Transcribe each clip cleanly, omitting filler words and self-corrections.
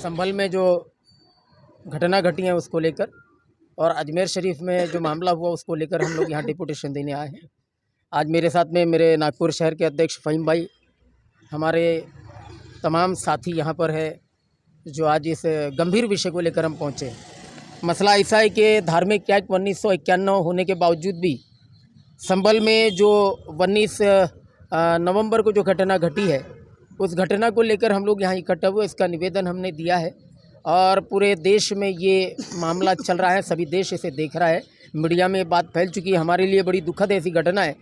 संभल में जो घटना घटी है उसको लेकर और अजमेर शरीफ में जो मामला हुआ उसको लेकर हम लोग यहाँ डिपुटेशन देने आए हैं। आज मेरे साथ में मेरे नागपुर शहर के अध्यक्ष फ़हीम भाई, हमारे तमाम साथी यहाँ पर है जो आज इस गंभीर विषय को लेकर हम पहुँचे हैं। मसला ऐसा है कि धार्मिक एक्ट 1991 होने के बावजूद भी संभल में जो 19 नवंबर को जो घटना घटी है उस घटना को लेकर हम लोग यहाँ इकट्ठा हुए, इसका निवेदन हमने दिया है और पूरे देश में ये मामला चल रहा है, सभी देश इसे देख रहा है, मीडिया में बात फैल चुकी है। हमारे लिए बड़ी दुखद ऐसी घटना है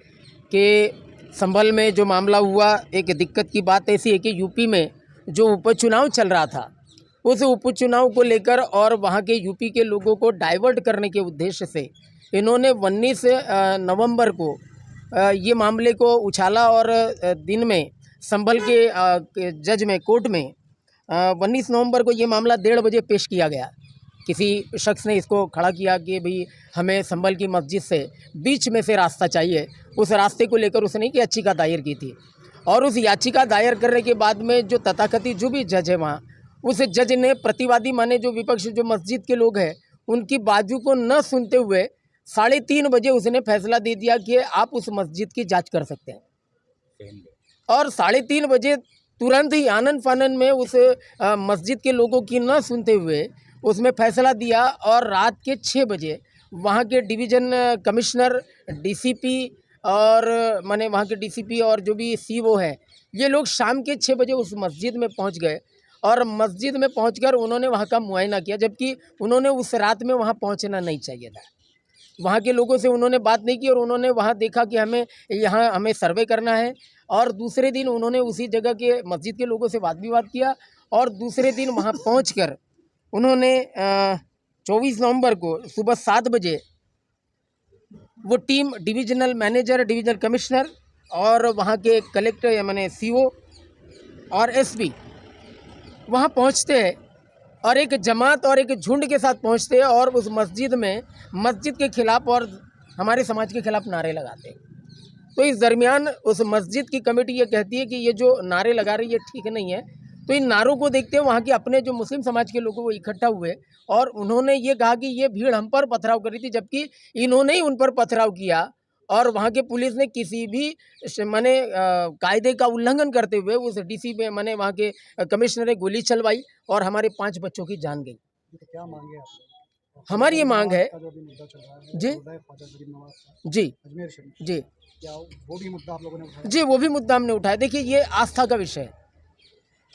कि संभल में जो मामला हुआ, एक दिक्कत की बात ऐसी है कि यूपी में जो उपचुनाव चल रहा था उस उपचुनाव को लेकर और वहाँ के यूपी के लोगों को डाइवर्ट करने के उद्देश्य से इन्होंने 19 नवंबर को ये मामले को उछाला और दिन में संभल के जज में कोर्ट में 19 नवंबर को ये मामला 1:30 बजे पेश किया गया। किसी शख्स ने इसको खड़ा किया कि भाई हमें संभल की मस्जिद से बीच में से रास्ता चाहिए। उस रास्ते को लेकर उसने एक याचिका दायर की थी और उस याचिका दायर करने के बाद में जो तथाकथित जो भी जज है वहाँ, उस जज ने प्रतिवादी माने जो विपक्ष जो मस्जिद के लोग हैं उनकी बाजू को न सुनते हुए 3:30 बजे उसने फैसला दे दिया कि आप उस मस्जिद की जांच कर सकते हैं। और 3:30 बजे तुरंत ही आनन फानन में उस मस्जिद के लोगों की न सुनते हुए उसमें फैसला दिया और रात के 6 बजे वहाँ के डिवीज़न कमिश्नर, डीसीपी और माने वहाँ के डीसीपी और जो भी सीओ है, ये लोग शाम के 6 बजे उस मस्जिद में पहुँच गए और मस्जिद में पहुंचकर उन्होंने वहाँ का मुआयना किया, जबकि उन्होंने उस रात में वहाँ पहुँचना नहीं चाहिए था। वहाँ के लोगों से उन्होंने बात नहीं की और उन्होंने वहाँ देखा कि हमें सर्वे करना है और दूसरे दिन उन्होंने उसी जगह के मस्जिद के लोगों से वाद विवाद किया और दूसरे दिन वहाँ पहुँचकर उन्होंने 24 नवंबर को सुबह 7 बजे वो team divisional manager, divisional commissioner और वहाँ के कलेक्टर माने सीओ और एसपी वहाँ पहुँचते हैं और एक जमात और एक झुंड के साथ पहुँचते हैं और उस मस्जिद में मस्जिद के खिलाफ और हमारे समाज के खिलाफ नारे लगाते हैं। तो इस दरमियान उस मस्जिद की कमेटी ये कहती है कि ये जो नारे लगा रही है ठीक नहीं है। तो इन नारों को देखते हुए वहाँ के अपने जो मुस्लिम समाज के लोगों को इकट्ठा हुए और उन्होंने ये कहा कि ये भीड़ हम पर पथराव कर रही थी, जबकि इन्होंने ही उन पर पथराव किया और वहाँ के पुलिस ने किसी भी माने कायदे का उल्लंघन करते हुए उस डीसी में माने वहाँ के कमिश्नर ने गोली चलवाई और हमारे 5 बच्चों की जान गई। तो क्या मांगे आप? हमारी ये मांग है जी जी अजमेर शरीफ, जी क्या वो भी मुद्दा आप लोगों ने उठाया? जी, वो भी मुद्दा हमने उठाया। देखिए, ये आस्था का विषय है,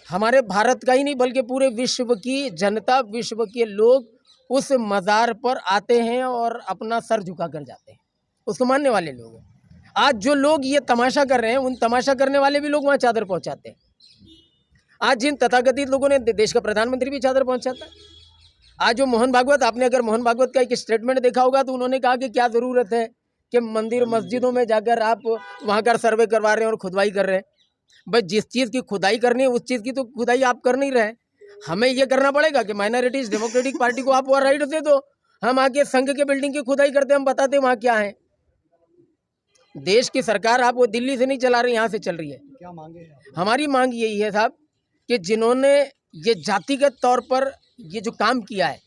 हमारे भारत का ही नहीं बल्कि पूरे विश्व की जनता, विश्व के लोग उस मज़ार पर आते हैं और अपना सर झुका कर जाते हैं, उसको मानने वाले लोग हैं। आज जो लोग ये तमाशा कर रहे हैं उन तमाशा करने वाले भी लोग वहाँ चादर पहुँचाते हैं। आज जिन तथाकथित लोगों ने, देश का प्रधानमंत्री भी चादर पहुँचाता है। आज जो मोहन भागवत, आपने अगर मोहन भागवत का एक स्टेटमेंट देखा होगा तो उन्होंने कहा कि क्या ज़रूरत है कि मंदिर मस्जिदों में जाकर आप वहाँ का सर्वे करवा रहे हैं और खुदाई कर रहे हैं। भाई, जिस चीज़ की खुदाई करनी है उस चीज़ की तो खुदाई आप कर नहीं रहे। हमें ये करना पड़ेगा कि माइनॉरिटीज़ डेमोक्रेटिक पार्टी को आप वो राइट दे दो, हम आके संघ के बिल्डिंग की खुदाई करते, हम बताते वहाँ क्या है। देश की सरकार आप वो दिल्ली से नहीं चला रही, यहाँ से चल रही है। क्या मांगे हैं? हमारी मांग यही है साहब कि जिन्होंने ये जातिगत तौर पर ये जो काम किया है,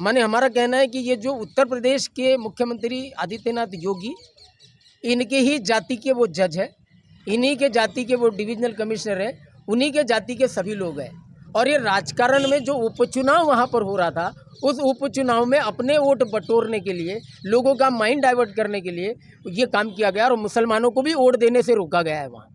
माने हमारा कहना है कि ये जो उत्तर प्रदेश के मुख्यमंत्री आदित्यनाथ योगी, इनके ही जाति के वो जज है, इन्हीं के जाति के वो डिविजनल कमिश्नर है, उन्हीं के जाति के सभी लोग हैं। और ये राजकारण में जो उपचुनाव वहाँ पर हो रहा था, उस उपचुनाव में अपने वोट बटोरने के लिए, लोगों का माइंड डाइवर्ट करने के लिए ये काम किया गया और मुसलमानों को भी वोट देने से रोका गया है वहाँ।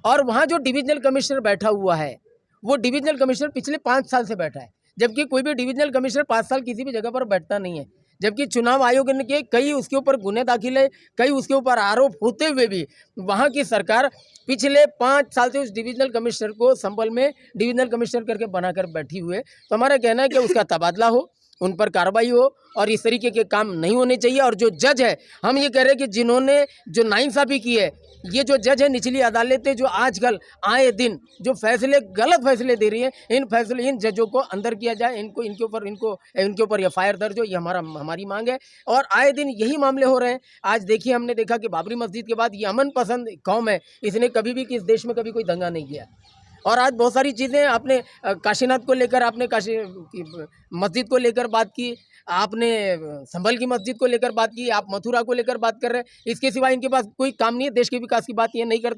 और वहाँ जो डिविजनल कमिश्नर बैठा हुआ है, वो डिविजनल कमिश्नर पिछले 5 साल से बैठा है, जबकि कोई भी डिविजनल कमिश्नर 5 साल किसी भी जगह पर बैठता नहीं है। जबकि चुनाव आयोग के कई उसके ऊपर गुने दाखिल है, कई उसके ऊपर आरोप होते हुए भी वहाँ की सरकार पिछले 5 साल से उस डिविजनल कमिश्नर को संभल में डिविजनल कमिश्नर करके बनाकर बैठी हुई है। तो हमारा कहना है कि उसका तबादला हो, उन पर कार्रवाई हो और इस तरीके के काम नहीं होने चाहिए। और जो जज है, हम ये कह रहे हैं कि जिन्होंने जो नाइंसाफ़ी की है, ये जो जज है निचली अदालतें जो आजकल आए दिन जो फैसले गलत फैसले दे रही हैं, इन जजों को अंदर किया जाए, इनके ऊपर एफआईआर दर्ज हो, ये हमारी मांग है। और आए दिन यही मामले हो रहे हैं। आज देखिए, हमने देखा कि बाबरी मस्जिद के बाद ये अमन पसंद कौम है, इसने कभी भी किस देश में कभी कोई दंगा नहीं किया। और आज बहुत सारी चीज़ें आपने काशीनाथ को लेकर, आपने काशी की मस्जिद को लेकर बात की, आपने संभल की मस्जिद को लेकर बात की, आप मथुरा को लेकर बात कर रहे हैं। इसके सिवा इनके पास कोई काम नहीं है, देश के विकास की बात ये नहीं करते।